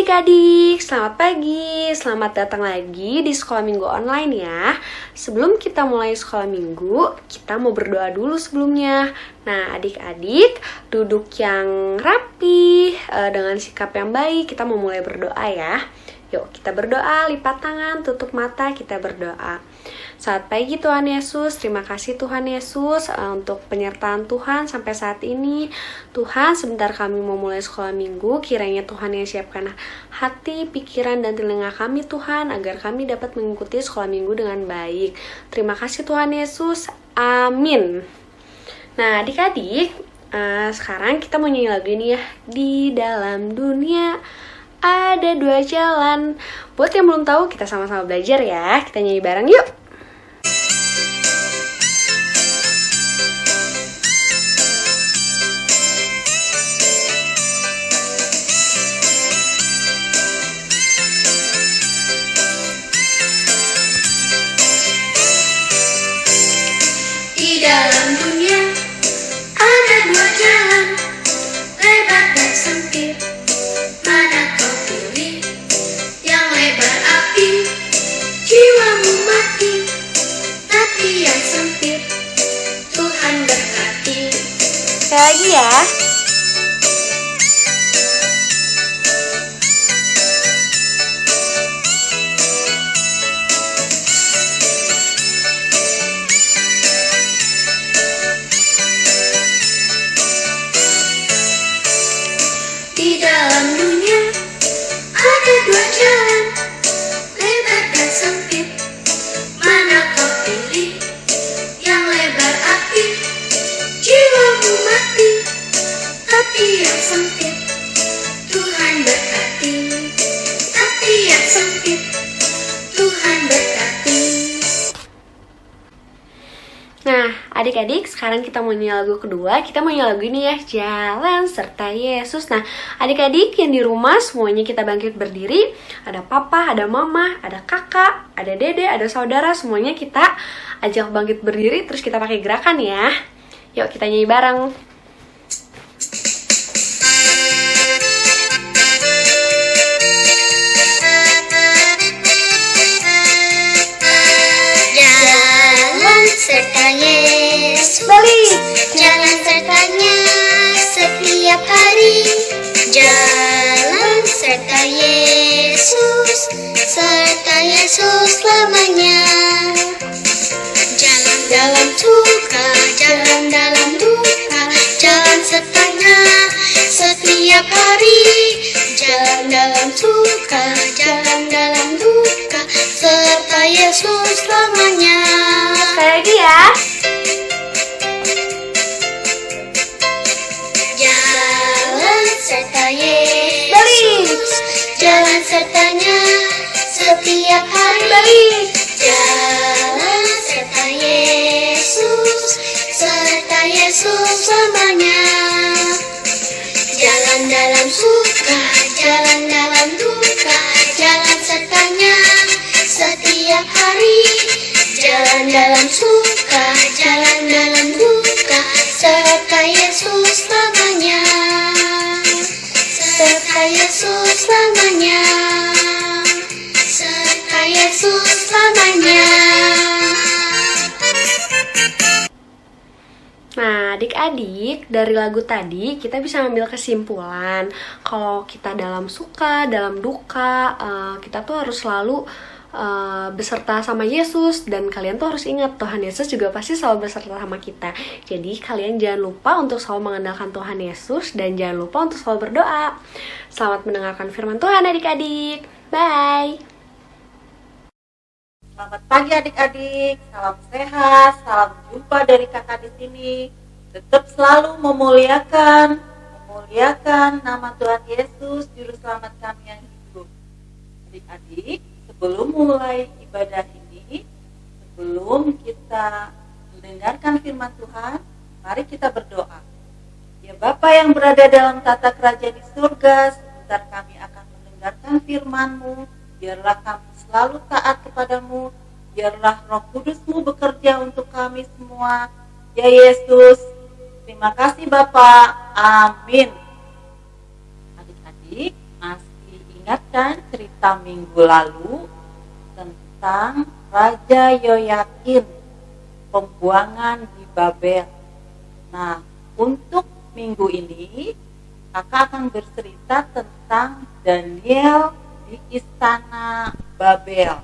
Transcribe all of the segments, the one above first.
adik-adik, selamat pagi, selamat datang lagi di sekolah minggu online ya. Sebelum kita mulai sekolah minggu, kita mau berdoa dulu sebelumnya. Nah adik-adik, duduk yang rapi, dengan sikap yang baik, kita mau mulai berdoa ya. Yuk kita berdoa, lipat tangan, tutup mata, kita berdoa. Selamat pagi Tuhan Yesus, terima kasih Tuhan Yesus untuk penyertaan Tuhan sampai saat ini. Tuhan, sebentar kami mau mulai sekolah minggu, kiranya Tuhan yang siapkan hati, pikiran, dan telinga kami Tuhan, agar kami dapat mengikuti sekolah minggu dengan baik. Terima kasih Tuhan Yesus, amin. Nah adik-adik, sekarang kita mau nyanyi lagu ini ya. Di dalam dunia ada dua jalan. Buat yang belum tahu, kita sama-sama belajar ya. Kita nyanyi bareng yuk. Di dalam dunia ada dua jalan, lebar dan sempit. Mana kau pilih? Yang lebar api, jiwamu mati. Tapi yang sempit, Tuhan berkati. Sekali lagi ya. Di dalam dunia ada dua jalan, lebar dan sempit. Mana kau pilih? Yang lebar api, jiwamu mati. Tapi yang sempit, Tuhan berkati. Tapi yang sempit, Tuhan berkati. Nah, adik-adik, sekarang kita mau nyanyi lagu kedua. Kita mau nyanyi lagu ini ya, Jalan Serta Yesus. Nah, adik-adik yang di rumah, semuanya kita bangkit berdiri. Ada papa, ada mama, ada kakak, ada dede, ada saudara. Semuanya kita ajak bangkit berdiri, terus kita pakai gerakan ya. Yuk, kita nyanyi bareng. Jalan serta Yesus, Balik. jalan sertanya setiap hari. Jalan serta Yesus selamanya. Jalan dalam suka, jalan dalam duka, jalan sertanya setiap hari. Jalan dalam suka, jalan dalam duka, serta Yesus selamanya. Sekali lagi ya. Jalan serta Balik. Yesus, jalan sertanya setiap hari. Balik. Jalan serta Yesus selamanya. Jalan dalam suka, jalan dalam duka, jalan sertanya setiap hari. Jalan dalam suka, jalan dalam duka, serta Yesus selamanya. Serta Yesus selamanya. Serta Yesus selamanya. Nah, adik-adik, dari lagu tadi kita bisa ambil kesimpulan kalau kita dalam suka, dalam duka, kita tuh harus selalu beserta sama Yesus. Dan kalian tuh harus ingat, Tuhan Yesus juga pasti selalu beserta sama kita. Jadi kalian jangan lupa untuk selalu mengandalkan Tuhan Yesus, dan jangan lupa untuk selalu berdoa. Selamat mendengarkan firman Tuhan adik-adik. Bye. Selamat pagi adik-adik, salam sehat, salam jumpa dari kakak di sini. Tetap selalu memuliakan nama Tuhan Yesus, Juru Selamat kami yang hidup. Adik-adik, sebelum mulai ibadah ini, sebelum kita mendengarkan firman Tuhan, mari kita berdoa. Ya Bapa yang berada dalam tata kerajaan di surga, sebentar kami akan mendengarkan firman-Mu. Biarlah kami selalu taat kepadamu. Biarlah Roh Kudus-Mu bekerja untuk kami semua. Ya Yesus, terima kasih Bapa. Amin. Adik-adik, masih ingat kan cerita minggu lalu tentang Raja Yoyakim, pembuangan di Babel. Nah, untuk minggu ini kakak akan bercerita tentang Daniel di istana Babel.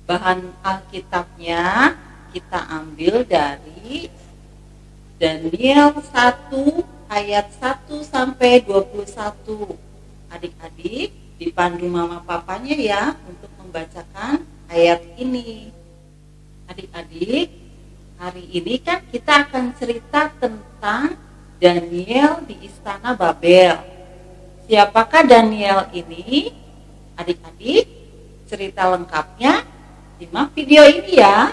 Bahan Alkitabnya kita ambil dari Daniel 1 ayat 1 sampai 21. Adik-adik dipandu mama papanya ya untuk membacakan ayat ini. Adik-adik, hari ini kan kita akan cerita tentang Daniel di istana Babel. Siapakah Daniel ini? Adik-adik, cerita lengkapnya simak video ini ya.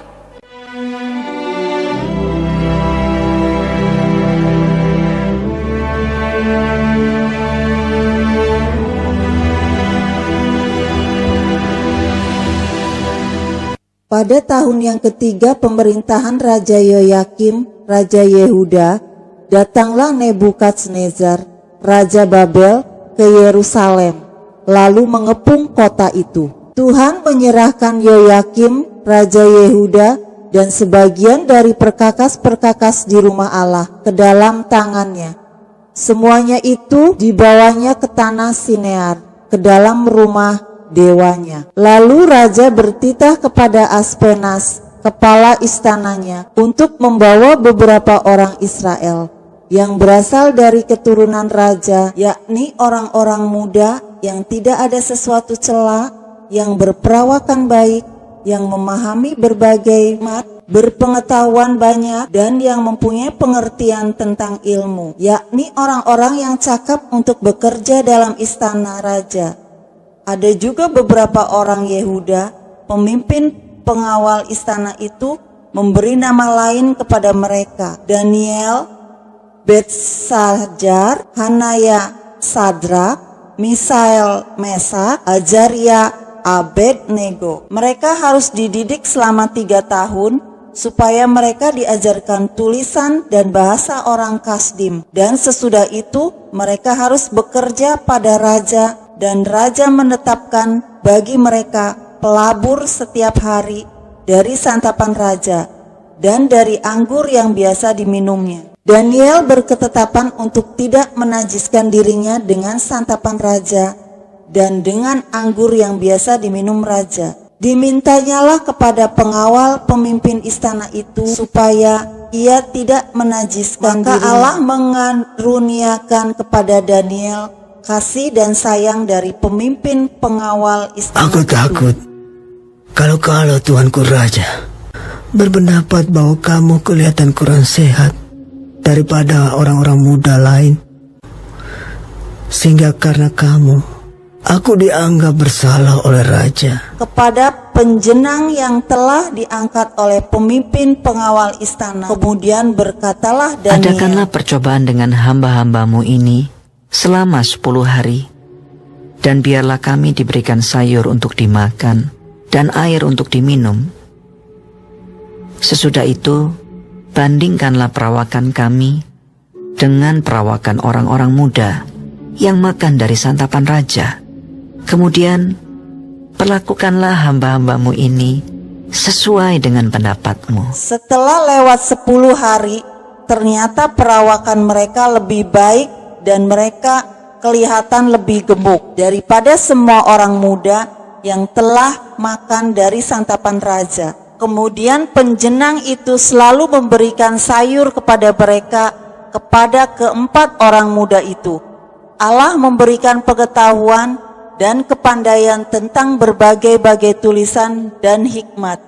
Pada tahun yang ketiga pemerintahan Raja Yoyakim, Raja Yehuda, datanglah Nebukadnezar, Raja Babel, ke Yerusalem, lalu mengepung kota itu. Tuhan menyerahkan Yoyakim, Raja Yehuda, dan sebagian dari perkakas-perkakas di rumah Allah ke dalam tangannya. Semuanya itu dibawanya ke tanah Sinear, ke dalam rumah dewanya. Lalu raja bertitah kepada Aspenas, kepala istananya, untuk membawa beberapa orang Israel yang berasal dari keturunan raja, yakni orang-orang muda yang tidak ada sesuatu cela, yang berperawakan baik, yang memahami berbagai mat, berpengetahuan banyak, dan yang mempunyai pengertian tentang ilmu, yakni orang-orang yang cakap untuk bekerja dalam istana raja. Ada juga beberapa orang Yehuda, pemimpin pengawal istana itu, memberi nama lain kepada mereka: Daniel, Betsajar, Hanaya, Sadrak, Misael, Mesak, Azaria, Abednego. Mereka harus dididik selama 3 tahun supaya mereka diajarkan tulisan dan bahasa orang Kasdim, dan sesudah itu mereka harus bekerja pada raja, dan raja menetapkan bagi mereka pelabur setiap hari dari santapan raja dan dari anggur yang biasa diminumnya. Daniel berketetapan untuk tidak menajiskan dirinya dengan santapan raja dan dengan anggur yang biasa diminum raja. Dimintanyalah kepada pengawal pemimpin istana itu supaya ia tidak menajiskan dirinya. Maka Allah mengaruniakan kepada Daniel kasih dan sayang dari pemimpin pengawal istana. Aku takut kalau Tuanku Raja berpendapat bahwa kamu kelihatan kurang sehat daripada orang-orang muda lain, sehingga karena kamu aku dianggap bersalah oleh Raja. Kepada penjenang yang telah diangkat oleh pemimpin pengawal istana, kemudian berkatalah Daniel, adakanlah percobaan dengan hamba-hambamu ini selama 10 hari, dan biarlah kami diberikan sayur untuk dimakan dan air untuk diminum. Sesudah itu, bandingkanlah perawakan kami dengan perawakan orang-orang muda yang makan dari santapan raja. Kemudian, perlakukanlah hamba-hambamu ini sesuai dengan pendapatmu. Setelah lewat 10 hari, ternyata perawakan mereka lebih baik dan mereka kelihatan lebih gemuk daripada semua orang muda yang telah makan dari santapan raja. Kemudian penjenang itu selalu memberikan sayur kepada mereka, kepada keempat orang muda itu. Allah memberikan pengetahuan dan kepandaian tentang berbagai-bagai tulisan dan hikmat.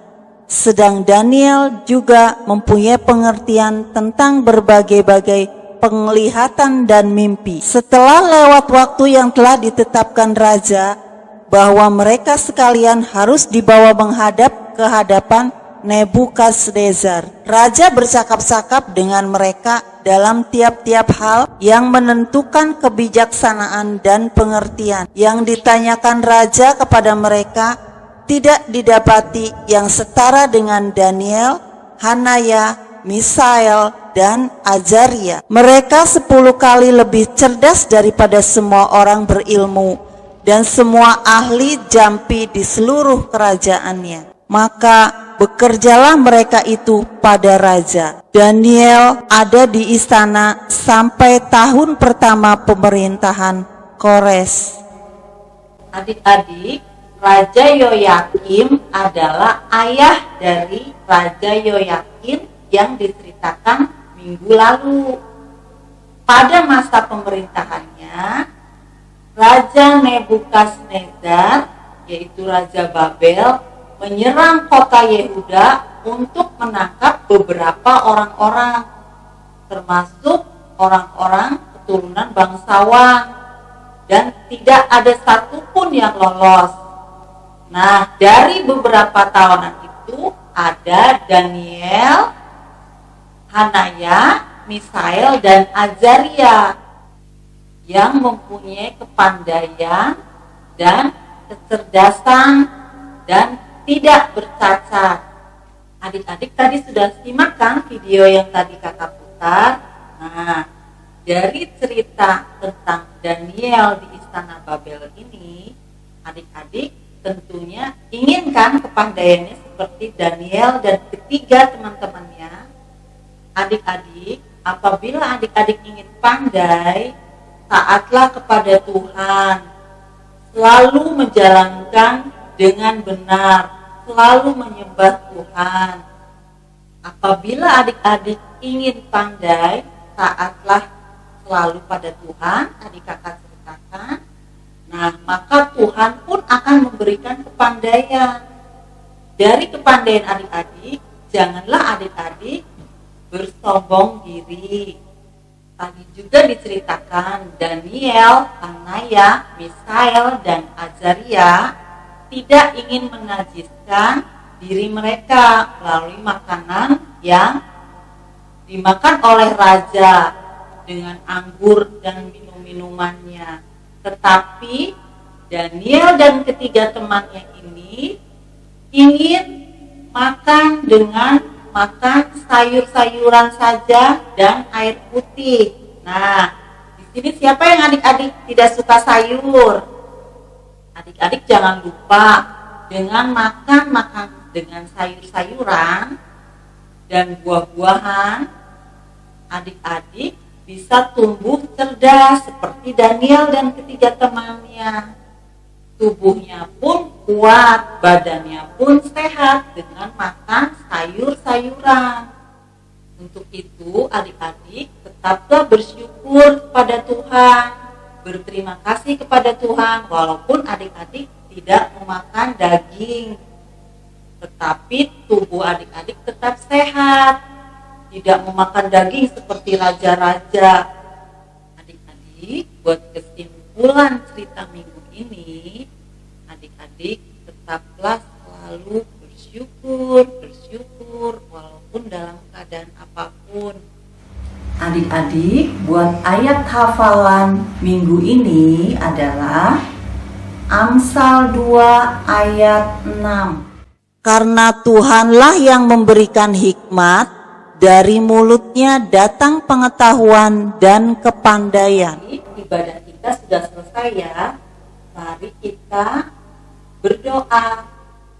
Sedang Daniel juga mempunyai pengertian tentang berbagai-bagai penglihatan dan mimpi. Setelah lewat waktu yang telah ditetapkan raja bahwa mereka sekalian harus dibawa menghadap ke hadapan Nebukadnezar, raja bercakap-cakap dengan mereka dalam tiap-tiap hal yang menentukan kebijaksanaan dan pengertian. Yang ditanyakan raja kepada mereka tidak didapati yang setara dengan Daniel, Hanaya, Misael, dan Azaria. Mereka 10 kali lebih cerdas daripada semua orang berilmu dan semua ahli jampi di seluruh kerajaannya. Maka bekerjalah mereka itu pada raja. Daniel ada di istana sampai tahun pertama pemerintahan Kores. Adik-adik, Raja Yoyakim adalah ayah dari Raja Yoyakin yang diceritakan minggu lalu. Pada masa pemerintahannya, Raja Nebukadnezar, yaitu Raja Babel, menyerang kota Yehuda untuk menangkap beberapa orang-orang, termasuk orang-orang keturunan bangsawan, dan tidak ada satupun yang lolos. Nah, dari beberapa tawanan itu ada Daniel, Hanaya, Misael, dan Azaria yang mempunyai kepandaian dan kecerdasan dan tidak bercacat. Adik-adik tadi sudah simak kan video yang tadi kakak putar? Nah, dari cerita tentang Daniel di Istana Babel ini, adik-adik tentunya inginkan kepandaiannya seperti Daniel dan ketiga teman-temannya. Adik-adik, apabila adik-adik ingin pandai, taatlah kepada Tuhan, selalu menjalankan dengan benar, selalu menyembah Tuhan. Apabila adik-adik ingin pandai, taatlah selalu pada Tuhan, adik kakak ceritakan. Nah, maka Tuhan pun akan memberikan kepandaian. Dari kepandaian adik-adik, janganlah adik-adik bersombong diri. Tadi juga diceritakan Daniel, Hanaya, Misael, dan Azaria tidak ingin menajiskan diri mereka melalui makanan yang dimakan oleh raja dengan anggur dan minum-minumannya. Tetapi Daniel dan ketiga temannya ini ingin makan dengan makan sayur-sayuran saja dan air putih. Nah, di sini siapa yang adik-adik tidak suka sayur? Adik-adik jangan lupa dengan makan dengan sayur-sayuran dan buah-buahan, adik-adik bisa tumbuh cerdas seperti Daniel dan ketiga temannya. Tubuhnya pun kuat, badannya pun sehat dengan makan sayur-sayuran. Untuk itu adik-adik tetaplah bersyukur kepada Tuhan, berterima kasih kepada Tuhan walaupun adik-adik tidak memakan daging. Tetapi tubuh adik-adik tetap sehat, tidak memakan daging seperti raja-raja. Adik-adik, buat kesimpulan cerita minggu ini, adik-adik tetaplah selalu bersyukur walaupun dalam keadaan apapun. Adik-adik, buat ayat hafalan minggu ini adalah Amsal 2 ayat 6. Karena Tuhanlah yang memberikan hikmat, dari mulutnya datang pengetahuan dan kepandaian. Ibadah kita sudah selesai ya. Mari kita berdoa.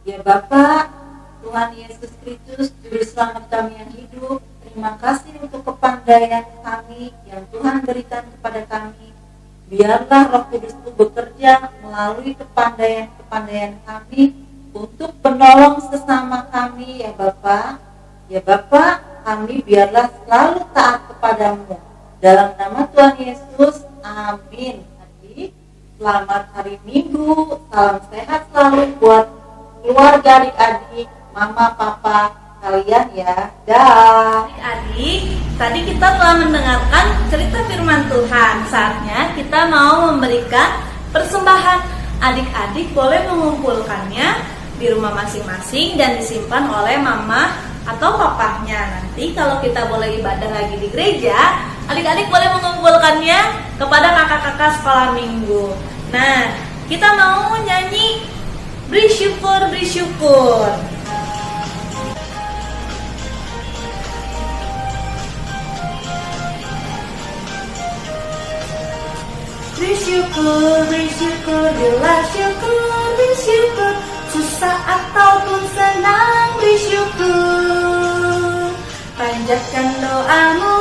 Ya Bapa, Tuhan Yesus Kristus, Juru Selamat kami yang hidup, terima kasih untuk kepandaian kami yang Tuhan berikan kepada kami. Biarlah Roh Kudus itu bekerja melalui kepandaian kami untuk menolong sesama kami ya Bapa. Ya Bapa, kami biarlah selalu taat kepadamu. Dalam nama Tuhan Yesus, amin. Selamat hari Minggu, salam sehat selalu buat keluarga adik-adik, mama, papa kalian ya. Dah. Adik-adik, tadi kita telah mendengarkan cerita firman Tuhan. Saatnya kita mau memberikan persembahan. Adik-adik boleh mengumpulkannya di rumah masing-masing dan disimpan oleh mama atau papahnya. Nanti kalau kita boleh ibadah lagi di gereja, adik-adik boleh mengumpulkannya kepada kakak-kakak sekolah minggu. Nah, kita mau nyanyi beri syukur, beri syukur. Beri bersyukur, bersyukur, bila syukur, bersyukur, susah ataupun senang bersyukur. Panjatkan doamu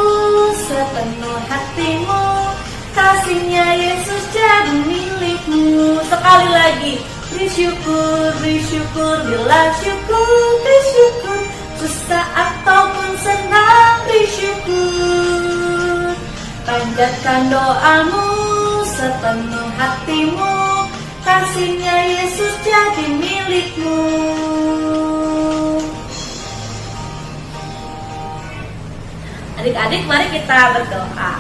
sepenuh hatimu, kasihnya Yesus jadi milikmu. Sekali lagi, bersyukur, bersyukur, bila syukur, bersyukur, susah ataupun senang bersyukur. Panjatkan doamu sepenuh hatimu, kasihnya Yesus jadi milikmu. Adik-adik, mari kita berdoa.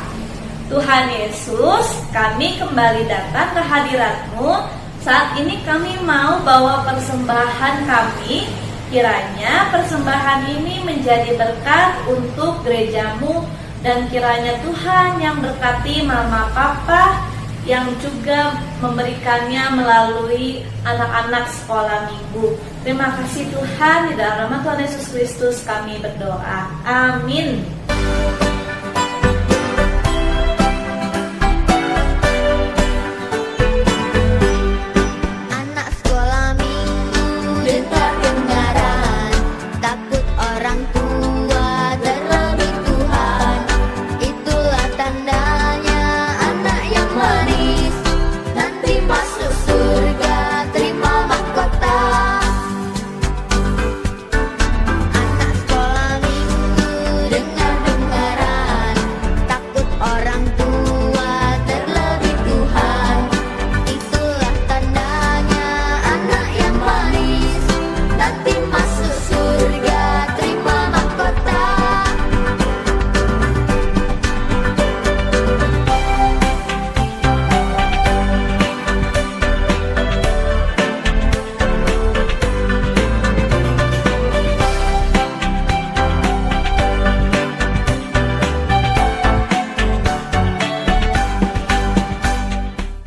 Tuhan Yesus, kami kembali datang ke hadirat-Mu. Saat ini kami mau bawa persembahan kami. Kiranya persembahan ini menjadi berkat untuk gereja-Mu, dan kiranya Tuhan yang berkati Mama Papa yang juga memberikannya melalui anak-anak sekolah minggu. Terima kasih Tuhan, di dalam nama Tuhan Yesus Kristus kami berdoa. Amin.